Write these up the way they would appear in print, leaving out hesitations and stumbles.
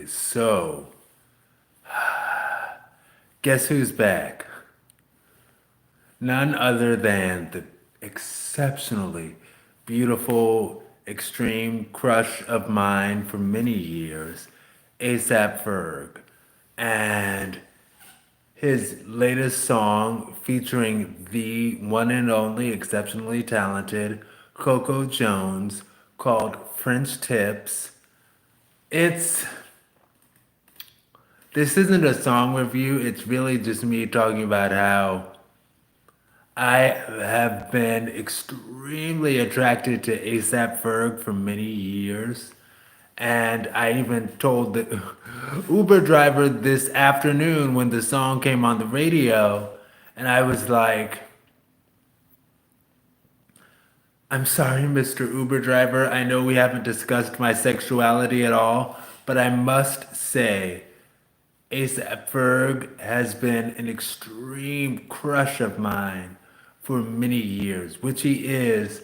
Okay, so guess who's back? None other than the exceptionally beautiful, extreme crush of mine for many years, ASAP Ferg. And his latest song featuring the one and only exceptionally talented Coco Jones called French Tips. It's This isn't a song review, it's really just me talking about how I have been extremely attracted to ASAP Ferg for many years. And I even told the Uber driver this afternoon when the song came on the radio, and I was like, I'm sorry, Mr. Uber driver. I know we haven't discussed my sexuality at all, but I must say, ASAP Ferg has been an extreme crush of mine for many years, which he is.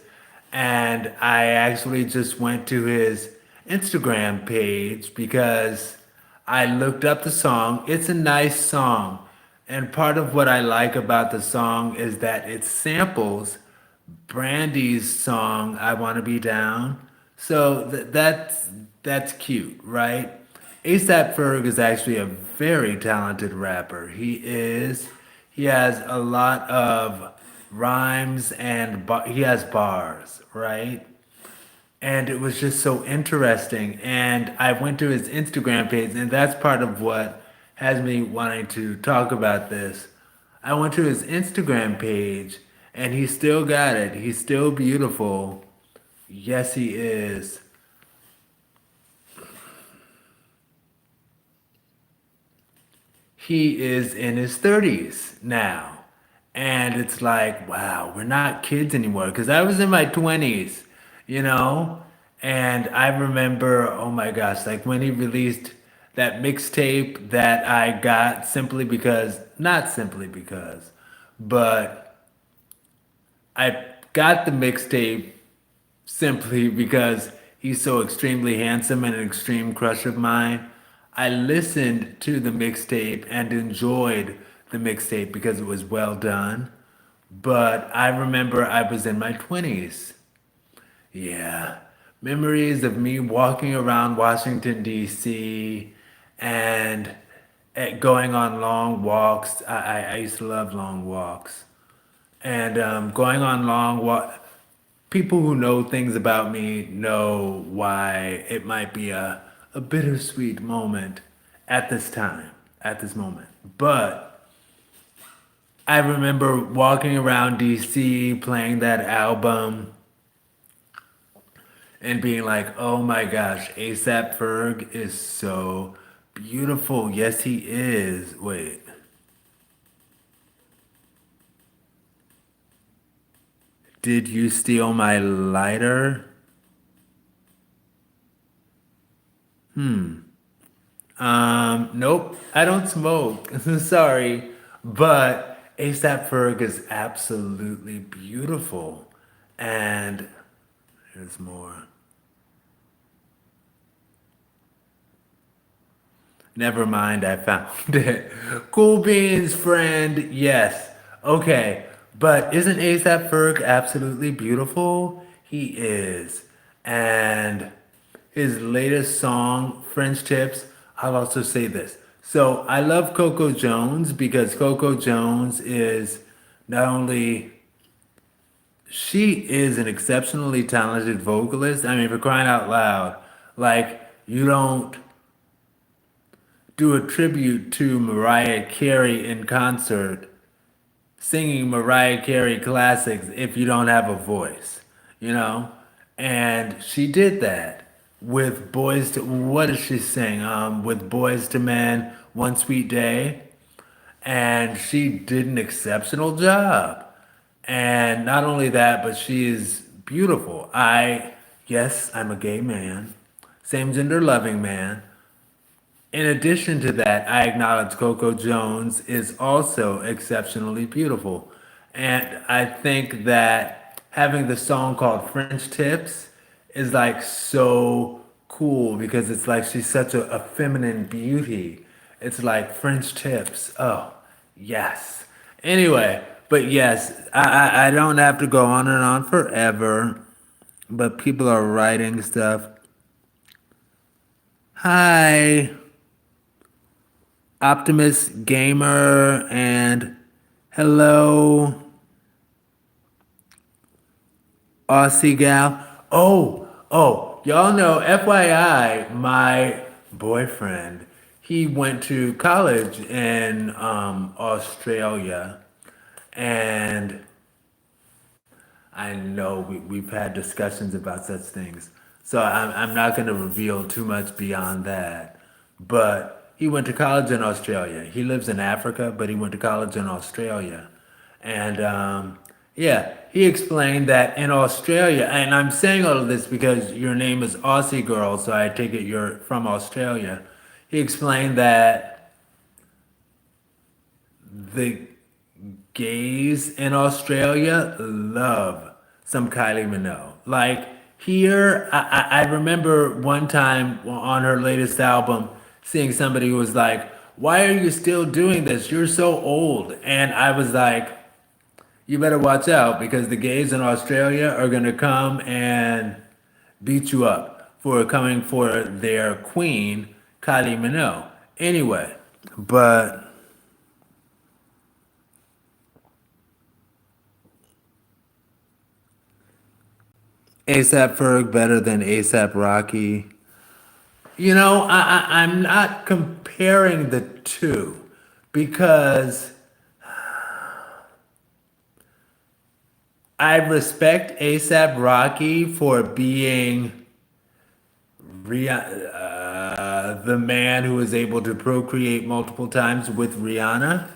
And I actually just went to his Instagram page because I looked up the song. It's a nice song. And part of what I like about the song is that it samples Brandy's song "I Want to Be Down." So that's cute, right? ASAP Ferg is actually a very talented rapper. He has a lot of rhymes and he has bars, right? And it was just so interesting. And I went to his Instagram page, and that's part of what has me wanting to talk about this. I went to his Instagram page, and he still got it. He's still beautiful. Yes, he is. He is in his 30s now. And it's like, wow, we're not kids anymore. Because I was in my 20s, you know? And I remember, oh my gosh, like when he released that mixtape that I got simply because, not simply because, but I got the mixtape simply because he's so extremely handsome and an extreme crush of mine. I listened to the mixtape and enjoyed the mixtape because it was well done. But I remember I was in my 20s. Yeah. Memories of me walking around Washington, D.C. and going on long walks. I used to love long walks. And going on long walk. People who know things about me know why it might be a bittersweet moment at this time, at this moment. But I remember walking around DC playing that album and being like, oh my gosh, ASAP Ferg is so beautiful. Yes, he is. Wait, did you steal my lighter? Nope, I don't smoke. Sorry. But ASAP Ferg is absolutely beautiful. And there's more. Never mind, I found it. Cool beans, friend. Yes. Okay. But isn't ASAP Ferg absolutely beautiful? He is. And his latest song, French Tips, I'll also say this. So I love Coco Jones because Coco Jones is not only, she is an exceptionally talented vocalist. I mean, for crying out loud, like, you don't do a tribute to Mariah Carey in concert singing Mariah Carey classics if you don't have a voice, you know? And she did that with Boys to, what does she sing? With Boys to Men, One Sweet Day. And she did an exceptional job. And not only that, but she is beautiful. Yes, I'm a gay man, same gender loving man. In addition to that, I acknowledge Coco Jones is also exceptionally beautiful. And I think that having the song called French Tips is like so cool because it's like she's such a feminine beauty. It's like French tips. Oh, yes. Anyway, but yes, I don't have to go on and on forever, but people are writing stuff. Hi, Optimus Gamer, and hello, Aussie gal. Y'all know, FYI, my boyfriend, he went to college in Australia. And I know we've had discussions about such things. So I'm not going to reveal too much beyond that. But he went to college in Australia. He lives in Africa, but he went to college in Australia. And yeah, he explained that in Australia, and I'm saying all of this because your name is Aussie Girl, so I take it you're from Australia. He explained that the gays in Australia love some Kylie Minogue. Like here, I remember one time on her latest album seeing somebody who was like, "Why are you still doing this? You're so old." And I was like, "You better watch out because the gays in Australia are gonna come and beat you up for coming for their queen, Kylie Minogue." Anyway, but ASAP Ferg better than ASAP Rocky. You know, I'm not comparing the two because I respect ASAP Rocky for being the man who was able to procreate multiple times with Rihanna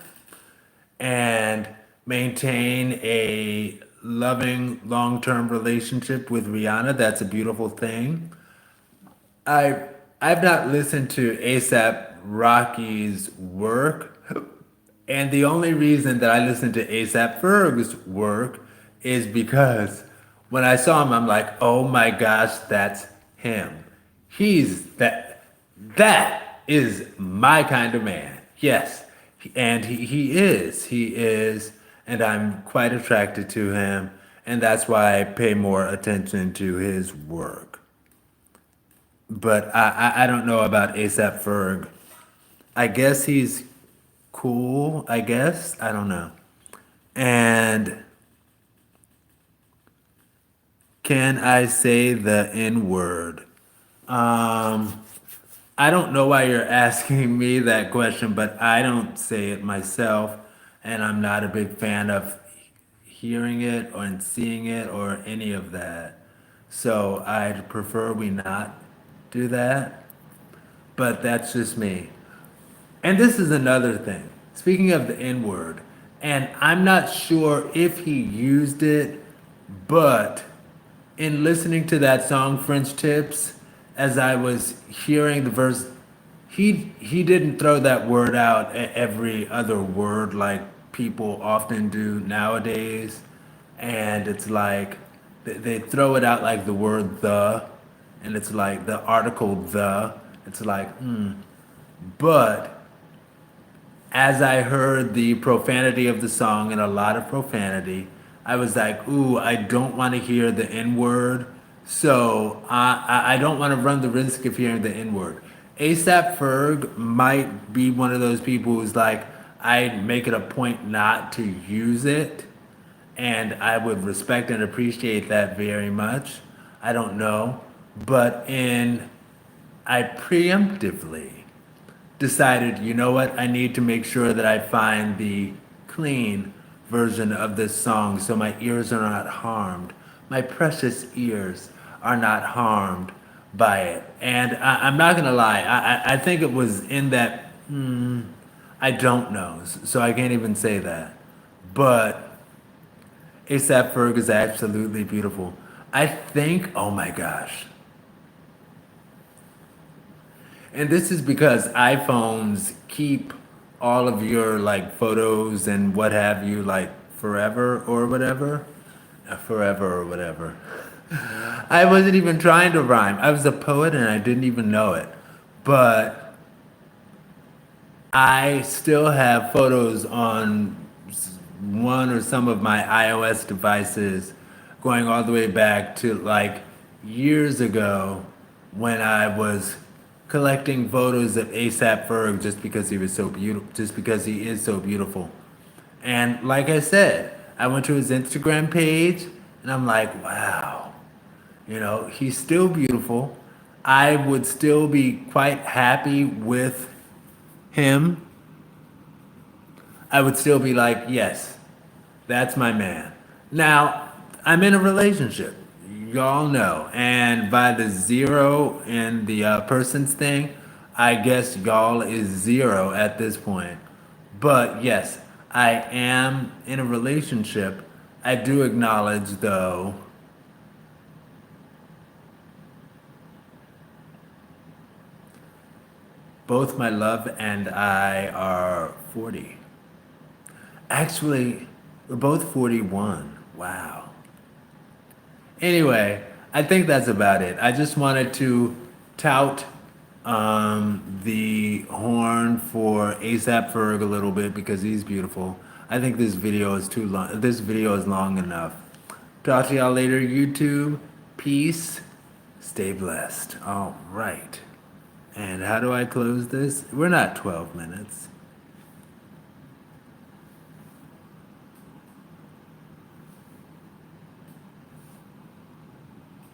and maintain a loving long-term relationship with Rihanna. That's a beautiful thing. I I've not listened to ASAP Rocky's work, and the only reason that I listened to ASAP Ferg's work is because when I saw him, I'm like, oh my gosh, that's him. He's that. That is my kind of man. Yes, and he is. He is, and I'm quite attracted to him, and that's why I pay more attention to his work. But I don't know about ASAP Ferg. I guess he's cool, I guess. I don't know. And can I say the N word? Um, I don't know why you're asking me that question, but I don't say it myself, and I'm not a big fan of hearing it or seeing it or any of that. So I'd prefer we not do that, but that's just me. And this is another thing. Speaking of the N word, and I'm not sure if he used it, but in listening to that song French Tips, as I was hearing the verse, he didn't throw that word out every other word like people often do nowadays. And it's like they throw it out like the word the, and it's like the article the. It's like, but as I heard the profanity of the song and a lot of profanity, I was like, ooh, I don't want to hear the N word. So I don't want to run the risk of hearing the N word. ASAP Ferg might be one of those people who's like, I make it a point not to use it. And I would respect and appreciate that very much. I don't know. But I preemptively decided, you know what, I need to make sure that I find the clean version of this song so my ears are not harmed. My precious ears are not harmed by it. And I'm not going to lie, I think it was in that, I don't know, so I can't even say that. But ASAP Ferg is absolutely beautiful. I think, oh my gosh, and this is because iPhones keep all of your like photos and what have you like forever or whatever. Forever or whatever. I wasn't even trying to rhyme. I was a poet and I didn't even know it. But I still have photos on one or some of my iOS devices going all the way back to like years ago when I was collecting photos of ASAP Ferg just because he was so beautiful, just because he is so beautiful. And like I said, I went to his Instagram page and I'm like, wow, he's still beautiful. I would still be quite happy with him. I would still be like, yes, that's my man. Now, I'm in a relationship. Y'all know. And by the zero in the persons thing, I guess y'all is zero at this point. But yes, I am in a relationship. I do acknowledge, though, both my love and I are 40. Actually, we're both 41. Wow. Anyway, I think that's about it. I just wanted to tout the horn for ASAP Ferg a little bit because he's beautiful. I think this video is too long. This video is long enough. Talk to y'all later, YouTube. Peace. Stay blessed. All right. And how do I close this? We're not 12 minutes.